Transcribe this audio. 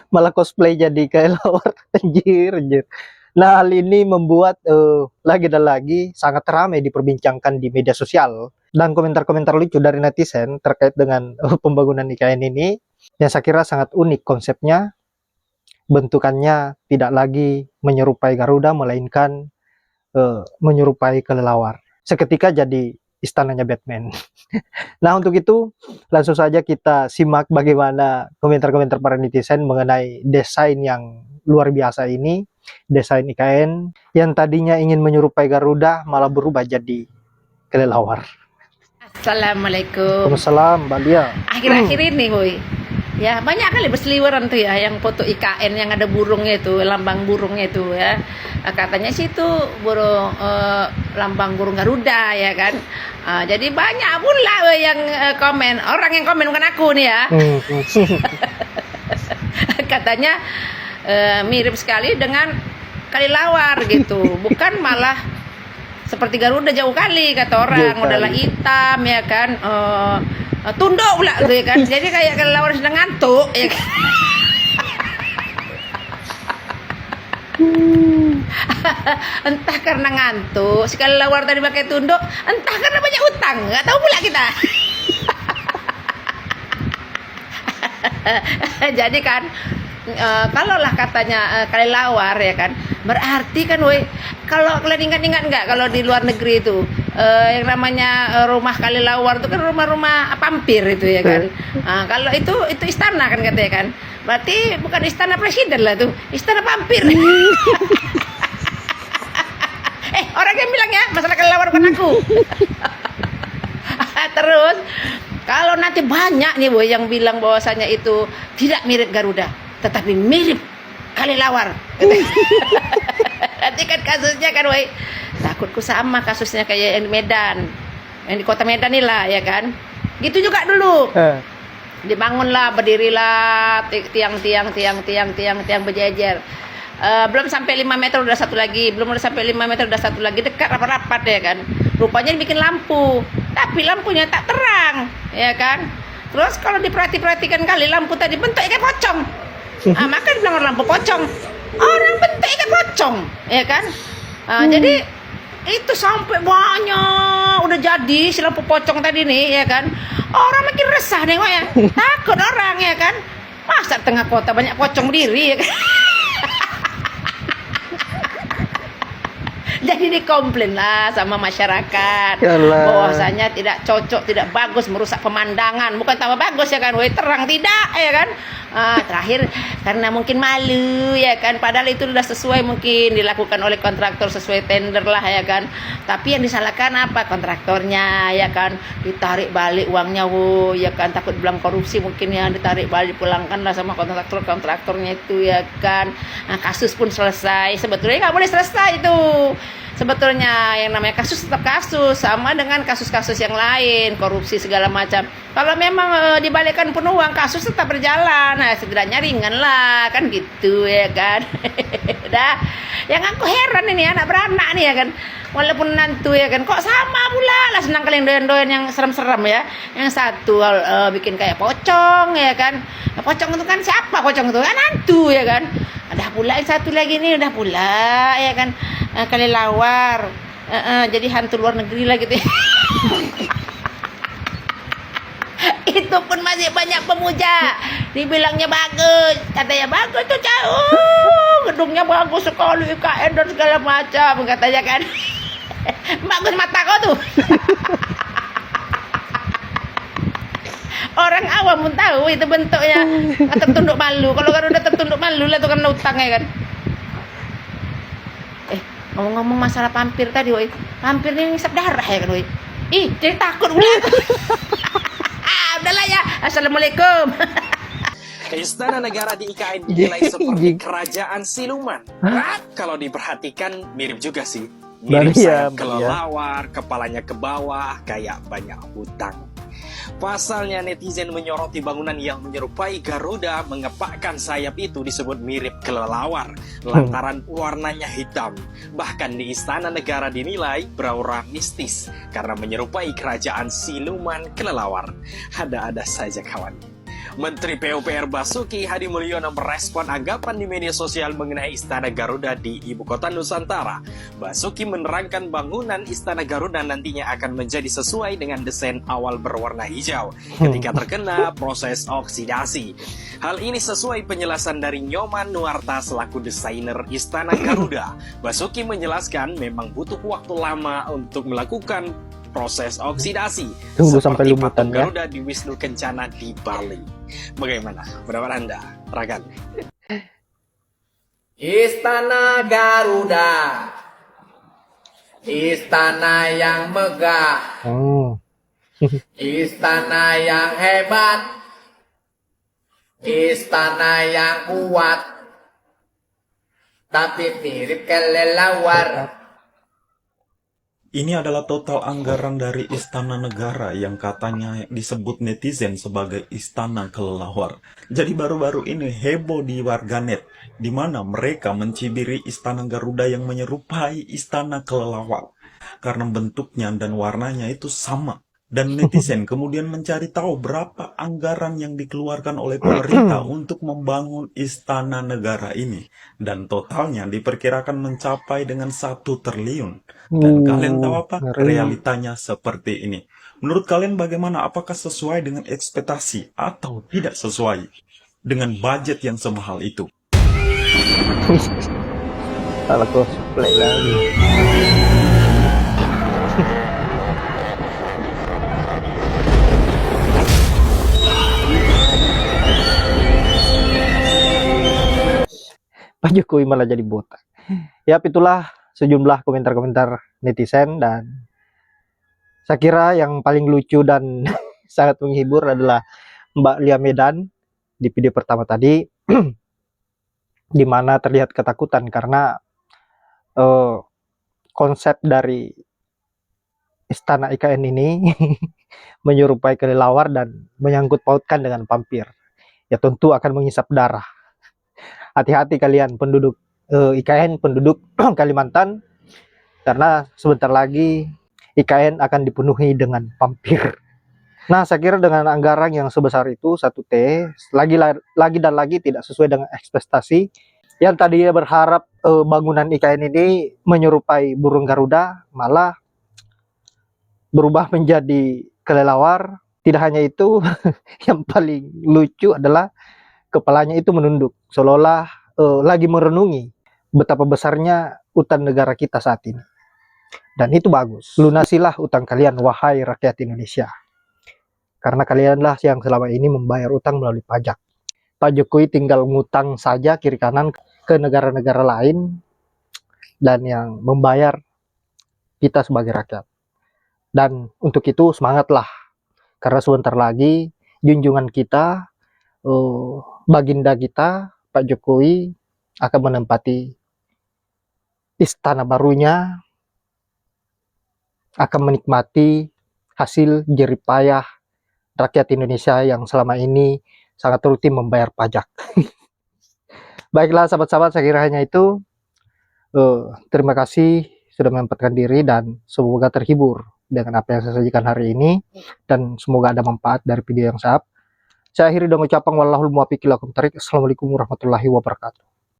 Malah cosplay jadi kelelawar. Anjir. Nah, hal ini membuat lagi dan lagi sangat ramai diperbincangkan di media sosial dan komentar-komentar lucu dari netizen terkait dengan pembangunan IKN ini yang saya kira sangat unik konsepnya. Bentukannya tidak lagi menyerupai Garuda melainkan menyerupai kelelawar. Seketika jadi istananya Batman. Nah, untuk itu langsung saja kita simak bagaimana komentar-komentar para netizen mengenai desain yang luar biasa ini, desain IKN yang tadinya ingin menyerupai Garuda malah berubah jadi kelelawar. Assalamualaikum. Waalaikumsalam, Mbak Lia. Akhir-akhir ini, boy, ya banyak kali berseliweran tuh ya yang foto IKN yang ada burungnya itu, lambang burungnya itu ya. Katanya sih itu burung lambang burung Garuda ya kan. Jadi banyak pula yang komen, orang yang komen bukan aku nih ya. Katanya mirip sekali dengan kelelawar gitu, bukan malah seperti Garuda jauh kali kata orang, modelnya hitam ya kan, tunduk pula tuh ya kan, jadi kayak kelelawar sedang ngantuk ya kan. Entah karena ngantuk si kelelawar tadi pakai tunduk, entah karena banyak utang, nggak tahu pula kita. Jadi kan kalau lah katanya kelelawar ya kan, berarti kan woi, kalau kalian ingat-ingat nggak kalau di luar negeri itu yang namanya rumah kelelawar itu kan rumah-rumah pampir itu ya kan. Kalau itu istana kan katanya kan, berarti bukan istana presiden lah tuh, istana pampir. Orang yang bilang ya masalah kelelawar bukan aku. Terus kalau nanti banyak nih boy yang bilang bahwasanya itu tidak mirip Garuda tetapi mirip kelelawar. Nanti kan kasusnya kan boy, takutku sama kasusnya kayak yang di Medan, yang di kota Medan nih lah ya kan. Gitu juga dulu. Dibangunlah, berdirilah tiang berjejer. Belum sampai 5 meter udah satu lagi, belum udah sampai 5 meter udah satu lagi, dekat rapat-rapat ya kan. Rupanya dibikin lampu, tapi lampunya tak terang ya kan. Terus kalau diperhatikan kali lampu tadi bentuk ikan pocong. Maka dibilang orang lampu pocong, orang bentuk ikan pocong ya kan. Jadi itu sampai banyak udah jadi si lampu pocong tadi nih ya kan. Orang makin resah nengoknya, takut orang ya kan. Masa tengah kota banyak pocong berdiri ya kan. Jadi dikomplain lah sama masyarakat bahwasanya tidak cocok, tidak bagus, merusak pemandangan. Bukan tambah bagus ya kan, woi terang tidak ya kan. Terakhir karena mungkin malu ya kan, padahal itu sudah sesuai mungkin dilakukan oleh kontraktor sesuai tender lah ya kan. Tapi yang disalahkan apa? Kontraktornya ya kan, ditarik balik uangnya ya kan, takut bilang korupsi mungkin ya, ditarik balik dipulangkan lah sama kontraktornya itu ya kan. Kasus pun selesai, sebetulnya nggak boleh selesai itu. Sebetulnya yang namanya kasus tetap kasus, sama dengan kasus-kasus yang lain, korupsi segala macam. Kalau memang dibalikkan pun uang, kasus tetap berjalan. Nah, setidaknya ringan lah, kan gitu ya kan. Dah, yang aku heran ini anak beranak nih ya kan. Walaupun nantu ya kan, kok sama pula lah, senang kalian doyan-doyan yang serem-serem ya. Yang satu bikin kayak pocong ya kan. Nah, pocong itu kan siapa pocong itu? Kan hantu ya kan. Ada pula yang satu lagi nih, udah pula ya kan, kelelawar. Jadi hantu luar negeri lah gitu. Itu pun masih banyak pemuja, dibilangnya bagus, katanya bagus tuh jauh, gedungnya bagus sekali, IKN dan segala macam katanya kan. Bagus mata kau tuh. Orang awam pun tahu itu bentuknya tertunduk malu. Kalau Garuda tertunduk malu lah, itu kan utang ya kan. Ngomong-ngomong masalah pampir tadi, woi, pampir ini ngisap darah ya kan, woi. Jadi takut pula. Udahlah ya. Assalamualaikum. Istana negara di IKN dinilai seperti kerajaan siluman. Kalau diperhatikan mirip juga sih. Mirip sayap kelelawar, kepalanya ke bawah, kayak banyak hutang. Pasalnya netizen menyoroti bangunan yang menyerupai Garuda mengepakkan sayap itu disebut mirip kelelawar lantaran warnanya hitam. Bahkan di istana negara dinilai beraura mistis karena menyerupai kerajaan siluman kelelawar. Ada-ada saja kawan. Menteri PUPR Basuki Hadi Mulyono merespon anggapan di media sosial mengenai Istana Garuda di Ibu Kota Nusantara. Basuki menerangkan bangunan Istana Garuda nantinya akan menjadi sesuai dengan desain awal berwarna hijau ketika terkena proses oksidasi. Hal ini sesuai penjelasan dari Nyoman Nuarta selaku desainer Istana Garuda. Basuki menjelaskan memang butuh waktu lama untuk melakukan proses oksidasi. Tunggu sampai seperti lumutan patung ya. Garuda di Wisnu Kencana di Bali. Bagaimana pendapat Anda, Ragan? Istana Garuda, istana yang megah, Oh. istana yang hebat, istana yang kuat, tapi mirip kelelawar. Ini adalah total anggaran dari Istana Negara yang katanya disebut netizen sebagai Istana Kelelawar. Jadi baru-baru ini heboh di warganet, di mana mereka mencibiri Istana Garuda yang menyerupai Istana Kelelawar. Karena bentuknya dan warnanya itu sama. Dan netizen kemudian mencari tahu berapa anggaran yang dikeluarkan oleh pemerintah untuk membangun Istana Negara ini. Dan totalnya diperkirakan mencapai dengan 1 triliun. Dan kalian tahu apa? Ngeri. Realitanya seperti ini. Menurut kalian bagaimana? Apakah sesuai dengan ekspektasi atau tidak sesuai dengan budget yang semahal itu? Salah cosplay lagi. Pak Jokowi malah jadi botak. Ya, itulah sejumlah komentar-komentar netizen, dan saya kira yang paling lucu dan sangat menghibur adalah Mbak Lia Medan di video pertama tadi, di mana terlihat ketakutan karena konsep dari Istana IKN ini menyerupai kelelawar dan menyangkut pautkan dengan vampir. Ya tentu akan menghisap darah. Hati-hati kalian penduduk IKN, penduduk Kalimantan, karena sebentar lagi IKN akan dipenuhi dengan vampir. Nah, saya kira dengan anggaran yang sebesar itu 1T, lagi dan lagi tidak sesuai dengan ekspektasi. Yang tadinya berharap bangunan IKN ini menyerupai burung Garuda, malah berubah menjadi kelelawar. Tidak hanya itu, yang paling lucu adalah kepalanya itu menunduk, seolah-olah lagi merenungi betapa besarnya utang negara kita saat ini. Dan itu bagus. Lunasilah utang kalian, wahai rakyat Indonesia. Karena kalianlah yang selama ini membayar utang melalui pajak. Pak Jokowi tinggal ngutang saja kiri kanan ke negara-negara lain, dan yang membayar kita sebagai rakyat. Dan untuk itu semangatlah, karena sebentar lagi junjungan kita, baginda kita, Pak Jokowi akan menempati istana barunya, akan menikmati hasil jerih payah rakyat Indonesia yang selama ini sangat rutin membayar pajak. Baiklah sahabat-sahabat, saya kira hanya itu. Terima kasih sudah menyempatkan diri, dan semoga terhibur dengan apa yang saya sajikan hari ini, dan semoga ada manfaat dari video yang saya akhiri dengan ucapan wallahul muwaffiq ila aqwamit thoriq. Assalamualaikum warahmatullahi wabarakatuh.